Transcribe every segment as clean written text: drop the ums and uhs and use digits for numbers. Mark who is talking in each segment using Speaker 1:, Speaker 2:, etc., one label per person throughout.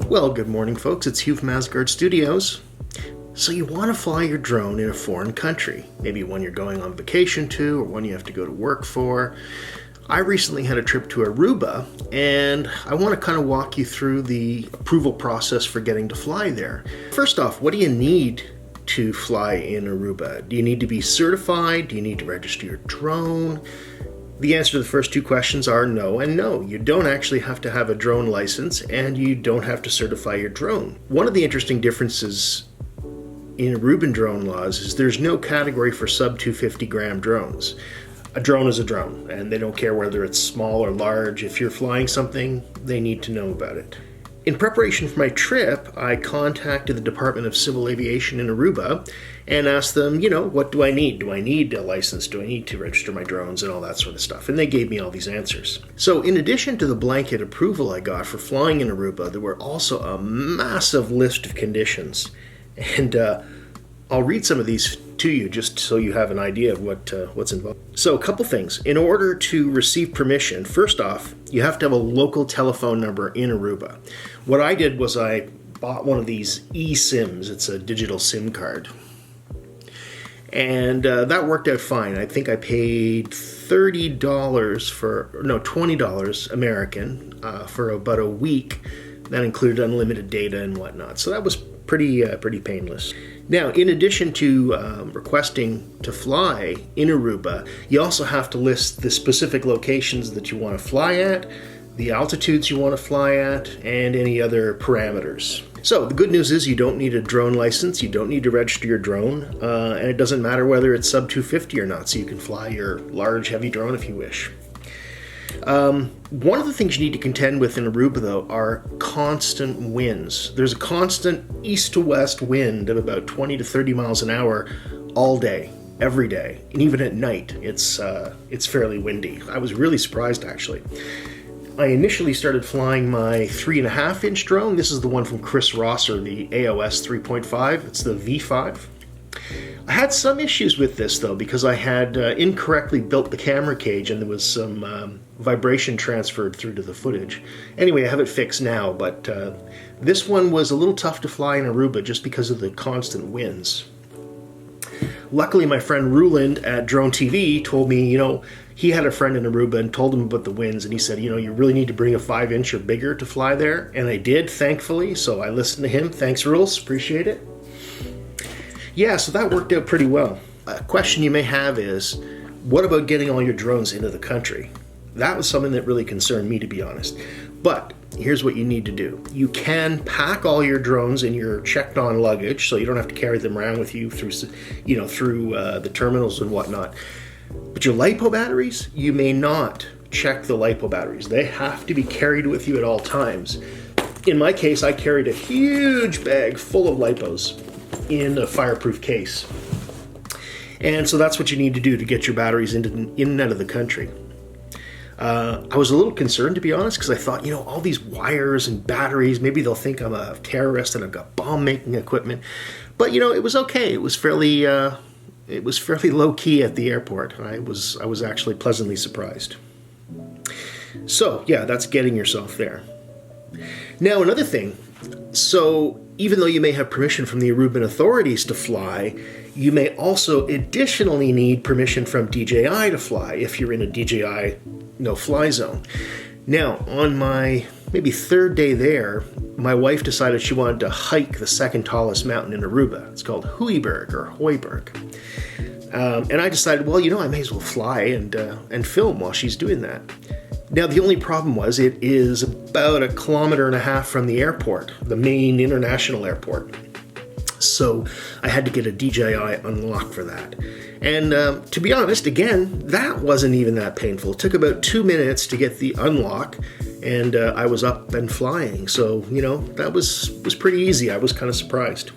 Speaker 1: Well, good morning, folks. It's Hugh from Asgard Studios. So you want to fly your drone in a foreign country, maybe one you're going on vacation to or one you have to go to work for. I recently had a trip to Aruba, and I want to kind of walk you through the approval process for getting to fly there. First off, what do you need to fly in Aruba? Do you need to be certified? Do you need to register your drone? The answer to the first two questions are no and no. You don't actually have to have a drone license, and you don't have to certify your drone. One of the interesting differences in Aruban drone laws is there's no category for sub 250 gram drones. A drone is a drone, and they don't care whether it's small or large. If you're flying something, they need to know about it. In preparation for my trip, I contacted the Department of Civil Aviation in Aruba and asked them, what do I need? Do I need a license? Do I need to register my drones and all that sort of stuff? And they gave me all these answers. So in addition to the blanket approval I got for flying in Aruba, there were also a massive list of conditions. And I'll read some of these to you just so you have an idea of what's involved. So a couple things. In order to receive permission, first off, you have to have a local telephone number in Aruba. What I did was I bought one of these eSIMs. It's a digital SIM card. And that worked out fine. I think I paid $20 American for about a week. That included unlimited data and whatnot. So that was pretty painless. Now, in addition to requesting to fly in Aruba, you also have to list the specific locations that you want to fly at, the altitudes you want to fly at, and any other parameters. So the good news is you don't need a drone license, you don't need to register your drone, and it doesn't matter whether it's sub 250 or not, so you can fly your large, heavy drone if you wish. One of the things you need to contend with in Aruba, though, are constant winds. There's a constant east to west wind of about 20 to 30 miles an hour all day, every day, and even at night. It's fairly windy. I was really surprised, actually. I initially started flying my 3.5-inch drone. This is the one from Chris Rosser, the AOS 3.5. It's the V5. I had some issues with this, though, because I had incorrectly built the camera cage and there was some vibration transferred through to the footage. Anyway, I have it fixed now, but this one was a little tough to fly in Aruba just because of the constant winds. Luckily, my friend Ruland at Drone TV told me, he had a friend in Aruba and told him about the winds, and he said, you really need to bring a 5-inch or bigger to fly there, and I did, thankfully, so I listened to him. Thanks, Rules, appreciate it. Yeah, so that worked out pretty well. A question you may have is, what about getting all your drones into the country? That was something that really concerned me, to be honest. But here's what you need to do. You can pack all your drones in your checked-on luggage, so you don't have to carry them around with you through the terminals and whatnot. But your LiPo batteries, you may not check the LiPo batteries. They have to be carried with you at all times. In my case, I carried a huge bag full of LiPos in a fireproof case. And so that's what you need to do to get your batteries in and out of the country. I was a little concerned, to be honest, because I thought, all these wires and batteries, maybe they'll think I'm a terrorist and I've got bomb-making equipment. But, it was okay. It was fairly low key at the airport. I was actually pleasantly surprised. So, yeah, that's getting yourself there. Now, another thing. So, even though you may have permission from the Aruban authorities to fly, you may also additionally need permission from DJI to fly if you're in a DJI no-fly zone. Now, on my maybe third day there, my wife decided she wanted to hike the second tallest mountain in Aruba. It's called Hooiberg. And I decided, I may as well fly and film while she's doing that. Now, the only problem was it is about 1.5 kilometers from the airport, the main international airport. So I had to get a DJI unlock for that. And to be honest, again, that wasn't even that painful. It took about 2 minutes to get the unlock, and I was up and flying. So, that was pretty easy. I was kind of surprised.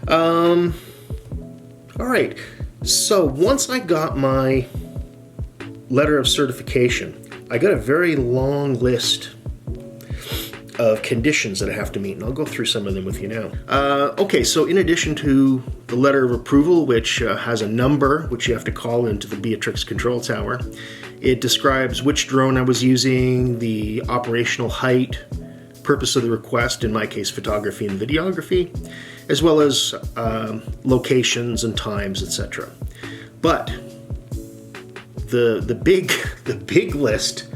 Speaker 1: All right. So once I got my letter of certification, I got a very long list of conditions that I have to meet, and I'll go through some of them with you now. Okay, so in addition to the letter of approval, which has a number which you have to call into the Beatrix control tower, it describes which drone I was using, the operational height, purpose of the request, in my case photography and videography, as well as locations and times, etc. But the big list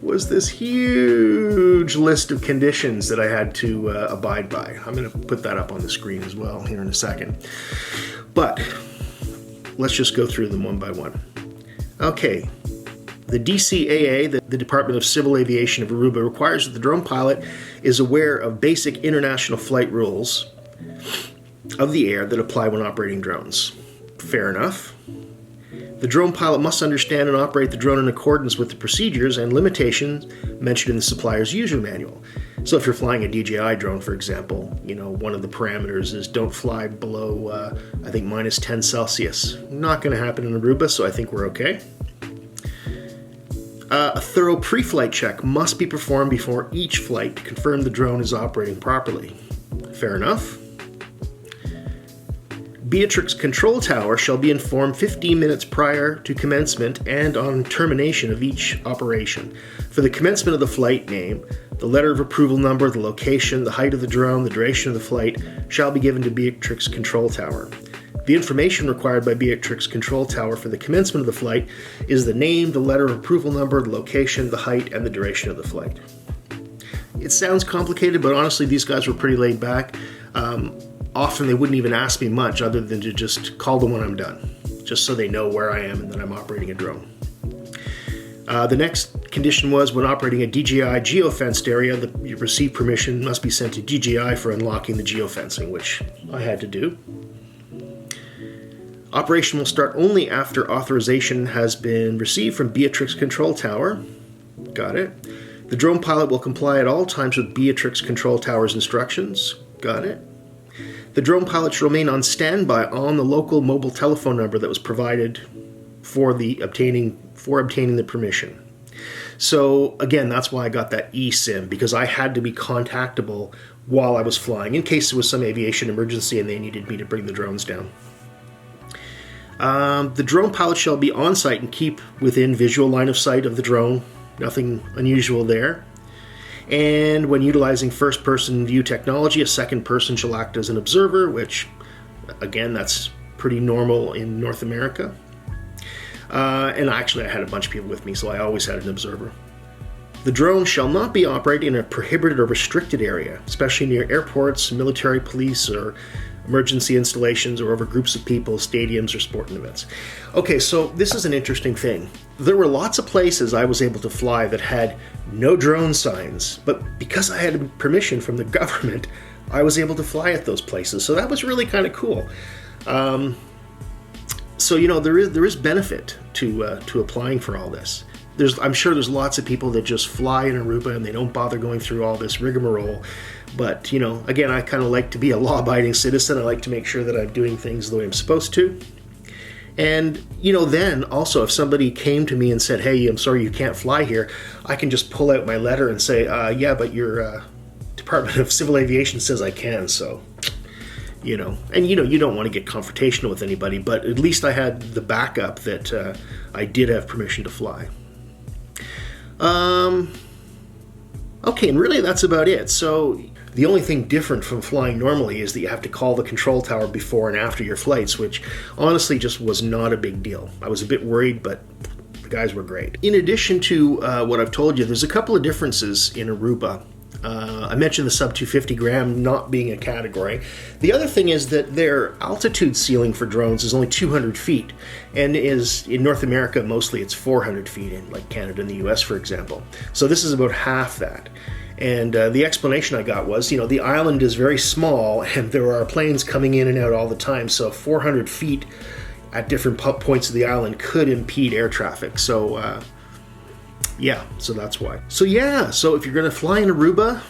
Speaker 1: was this huge list of conditions that I had to abide by. I'm going to put that up on the screen as well here in a second. But let's just go through them one by one. Okay, the DCAA, the Department of Civil Aviation of Aruba, requires that the drone pilot is aware of basic international flight rules of the air that apply when operating drones. Fair enough. The drone pilot must understand and operate the drone in accordance with the procedures and limitations mentioned in the supplier's user manual. So if you're flying a DJI drone, for example, one of the parameters is don't fly below, I think, minus 10 Celsius. Not going to happen in Aruba, so I think we're okay. A thorough pre-flight check must be performed before each flight to confirm the drone is operating properly. Fair enough. Beatrix Control Tower shall be informed 15 minutes prior to commencement and on termination of each operation. For the commencement of the flight name, the letter of approval number, the location, the height of the drone, the duration of the flight shall be given to Beatrix Control Tower. The information required by Beatrix Control Tower for the commencement of the flight is the name, the letter of approval number, the location, the height, and the duration of the flight. It sounds complicated, but honestly, these guys were pretty laid back. Often they wouldn't even ask me much other than to just call them when I'm done, just so they know where I am and that I'm operating a drone. The next condition was when operating a DJI geofenced area, the received permission must be sent to DJI for unlocking the geofencing, which I had to do. Operation will start only after authorization has been received from Beatrix Control Tower. Got it. The drone pilot will comply at all times with Beatrix Control Tower's instructions. Got it. The drone pilot should remain on standby on the local mobile telephone number that was provided for obtaining the permission. So again, that's why I got that eSIM, because I had to be contactable while I was flying in case there was some aviation emergency and they needed me to bring the drones down. The drone pilot shall be on site and keep within visual line of sight of the drone. Nothing unusual there. And when utilizing first-person view technology, a second person shall act as an observer, which, again, that's pretty normal in North America. And actually, I had a bunch of people with me, so I always had an observer. The drone shall not be operated in a prohibited or restricted area, especially near airports, military, police, or emergency installations, or over groups of people, stadiums, or sporting events. Okay, so this is an interesting thing. There were lots of places I was able to fly that had no drone signs, but because I had permission from the government, I was able to fly at those places. So that was really kind of cool. So there is benefit to applying for all this. I'm sure there's lots of people that just fly in Aruba and they don't bother going through all this rigmarole. But, again, I kind of like to be a law-abiding citizen. I like to make sure that I'm doing things the way I'm supposed to. And, then also if somebody came to me and said, hey, I'm sorry you can't fly here, I can just pull out my letter and say, yeah, but your Department of Civil Aviation says I can, so, And, you don't want to get confrontational with anybody, but at least I had the backup that I did have permission to fly. Okay, and really that's about it. So the only thing different from flying normally is that you have to call the control tower before and after your flights, which honestly just was not a big deal. I was a bit worried, but the guys were great. In addition to what I've told you, there's a couple of differences in Aruba. I mentioned the sub 250 gram not being a category. The other thing is that their altitude ceiling for drones is only 200 feet, and is in North America mostly it's 400 feet in like Canada and the US, for example. So this is about half that. And the explanation I got was, the island is very small and there are planes coming in and out all the time, so 400 feet at different points of the island could impede air traffic. So so that's why. So if you're going to fly in Aruba,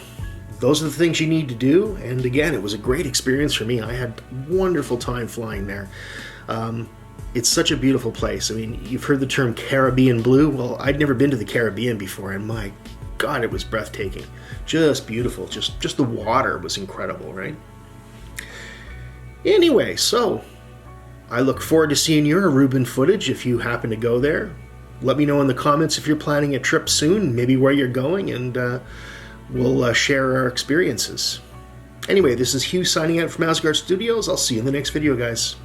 Speaker 1: those are the things you need to do. And again, it was a great experience for me. I had a wonderful time flying there. It's such a beautiful place. I mean, you've heard the term Caribbean blue. Well, I'd never been to the Caribbean before, and my God, it was breathtaking. Just beautiful. Just the water was incredible, right? Anyway, so I look forward to seeing your Aruban footage if you happen to go there. Let me know in the comments if you're planning a trip soon, maybe where you're going, and we'll share our experiences. Anyway, this is Hugh signing out from Asgard Studios. I'll see you in the next video, guys.